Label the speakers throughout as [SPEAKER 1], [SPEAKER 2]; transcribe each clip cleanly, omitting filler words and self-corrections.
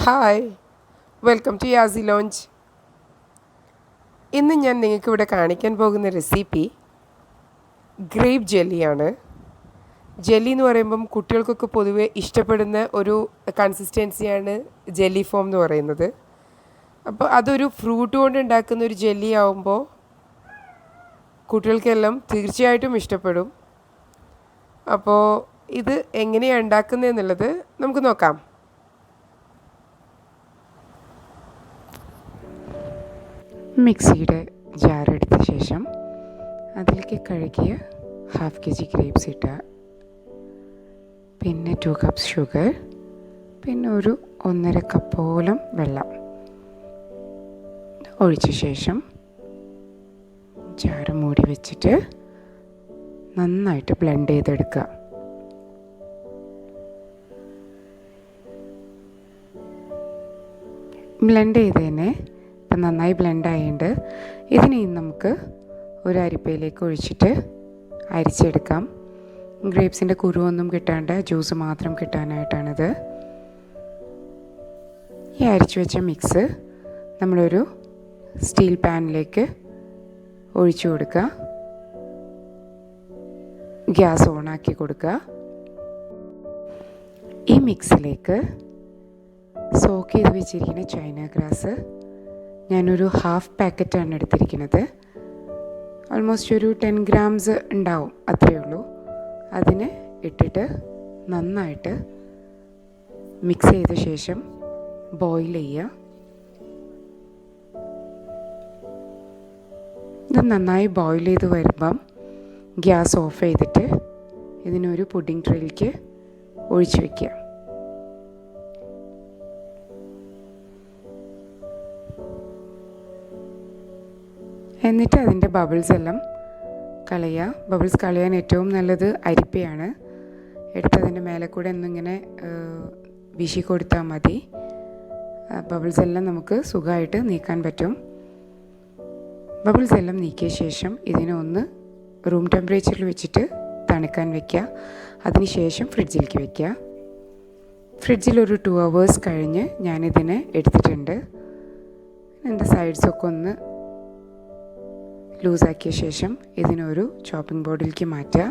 [SPEAKER 1] Hi, welcome to യാസി ലോഞ്ച്. ഇന്ന് ഞാൻ നിങ്ങൾക്കിവിടെ കാണിക്കാൻ പോകുന്ന റെസിപ്പി ഗ്രേപ്പ് ജെല്ലിയാണ്. ജെല്ലി എന്ന് പറയുമ്പം കുട്ടികൾക്കൊക്കെ പൊതുവെ ഇഷ്ടപ്പെടുന്ന ഒരു കൺസിസ്റ്റൻസിയാണ് ജെല്ലി ഫോം എന്ന് പറയുന്നത്. അപ്പോൾ അതൊരു ഫ്രൂട്ട് കൊണ്ട് ഉണ്ടാക്കുന്ന ഒരു ജെല്ലി ആവുമ്പോൾ കുട്ടികൾക്കെല്ലാം തീർച്ചയായിട്ടും ഇഷ്ടപ്പെടും. അപ്പോൾ ഇത് എങ്ങനെയാണ് ഉണ്ടാക്കുന്നതെന്നുള്ളത് നമുക്ക് നോക്കാം. മിക്സിയുടെ ജാറെടുത്ത ശേഷം അതിലേക്ക് കഴുകിയ 1/2 kg ഗ്രേപ്സ് ഇട്ടുക, പിന്നെ 2 കപ്സ് ഷുഗർ, പിന്നെ ഒരു 1.5 കപ്പോളം വെള്ളം ഒഴിച്ച ശേഷം ജാറ് മൂടി വെച്ചിട്ട് നന്നായിട്ട് ബ്ലെൻഡ് ചെയ്തെടുക്കുക. ബ്ലെൻഡ് ചെയ്തതിനെ ഇപ്പം നന്നായി ബ്ലെൻഡ് ആയതുകൊണ്ട് ഇതിനെ നമുക്ക് ഒരു അരിപ്പയിലേക്ക് ഒഴിച്ചിട്ട് അരിച്ചെടുക്കാം. ഗ്രേപ്സിൻ്റെ കുരുവൊന്നും കിട്ടാണ്ട് ജ്യൂസ് മാത്രം കിട്ടാനായിട്ടാണിത്. ഈ അരിച്ചു വെച്ച മിക്സ് നമ്മളൊരു സ്റ്റീൽ പാനിലേക്ക് ഒഴിച്ചു കൊടുക്കുക. ഗ്യാസ് ഓണാക്കി കൊടുക്കുക. ഈ മിക്സിലേക്ക് സോക്ക് ചെയ്ത് വെച്ചിരിക്കുന്ന ചൈന ഗ്രാസ് ഞാനൊരു 1/2 പാക്കറ്റാണ് എടുത്തിരിക്കുന്നത്. ഓൾമോസ്റ്റ് ഒരു 10 ഗ്രാംസ് ഉണ്ടാവും, അത്രയേ ഉള്ളൂ. അതിന് ഇട്ടിട്ട് നന്നായിട്ട് മിക്സ് ചെയ്ത ശേഷം ബോയിൽ ചെയ്യുക. ഇത് നന്നായി ബോയിൽ ചെയ്ത് വരുമ്പം ഗ്യാസ് ഓഫ് ചെയ്തിട്ട് ഇതിനൊരു പുഡിംഗ് ട്രേയിലേക്ക് ഒഴിച്ച് വയ്ക്കുക. എന്നിട്ട് അതിൻ്റെ ബബിൾസ് എല്ലാം കളയുക. ബബിൾസ് കളയാൻ ഏറ്റവും നല്ലത് അരിപ്പയാണ്. എടുത്തതിൻ്റെ മേലെ കൂടെ ഒന്നിങ്ങനെ വീശി കൊടുത്താൽ മതി. ബബിൾസ് എല്ലാം നമുക്ക് സുഖമായിട്ട് നീക്കാൻ പറ്റും. ബബിൾസ് എല്ലാം നീക്കിയ ശേഷം ഇതിനെ ഒന്ന് റൂം ടെമ്പറേച്ചറിൽ വെച്ചിട്ട് തണുക്കാൻ വയ്ക്കുക. അതിന് ശേഷം ഫ്രിഡ്ജിലേക്ക് വയ്ക്കുക. ഫ്രിഡ്ജിൽ ഒരു 2 hours കഴിഞ്ഞ് ഞാനിതിനെ എടുത്തിട്ടുണ്ട്. എൻ്റെ സൈഡ്സൊക്കെ ഒന്ന് ലൂസാക്കിയ ശേഷം ഇതിനൊരു ചോപ്പിംഗ് ബോർഡിലേക്ക് മാറ്റുക.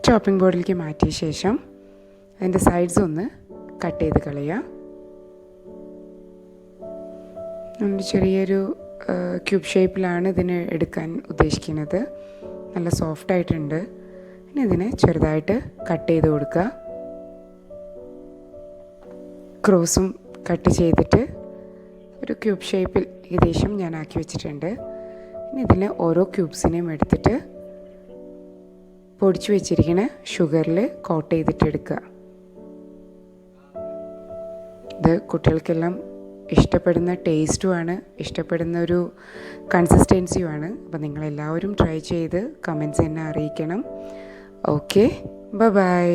[SPEAKER 1] ചോപ്പിംഗ് ബോർഡിലേക്ക് മാറ്റിയ ശേഷം അതിൻ്റെ സൈഡ്സ് ഒന്ന് കട്ട് ചെയ്ത് കളയുക. നമ്മൾ ചെറിയൊരു ക്യൂബ് ഷേപ്പിലാണ് ഇതിന് എടുക്കാൻ ഉദ്ദേശിക്കുന്നത്. നല്ല സോഫ്റ്റായിട്ടുണ്ട്. ഇനി ഇതിനെ ചെറുതായിട്ട് കട്ട് ചെയ്ത് കൊടുക്കുക. ക്രോസും കട്ട് ചെയ്തിട്ട് ഒരു ക്യൂബ് ഷേപ്പിൽ ഏകദേശം ഞാൻ ആക്കി വെച്ചിട്ടുണ്ട്. ഇനി ഇതിൽ ഓരോ ക്യൂബ്സിനെയും എടുത്തിട്ട് പൊടിച്ചു വെച്ചിരിക്കുന്ന ഷുഗറിൽ കോട്ട് ചെയ്തിട്ട് എടുക്കുക. ഇത് കുട്ടികൾക്കെല്ലാം ഇഷ്ടപ്പെടുന്ന ടേസ്റ്റുമാണ്, ഇഷ്ടപ്പെടുന്ന ഒരു കൺസിസ്റ്റൻസിയുമാണ്. അപ്പോൾ നിങ്ങളെല്ലാവരും ട്രൈ ചെയ്ത് കമൻറ്റ്സ് എന്നെ അറിയിക്കണം. Okay, by.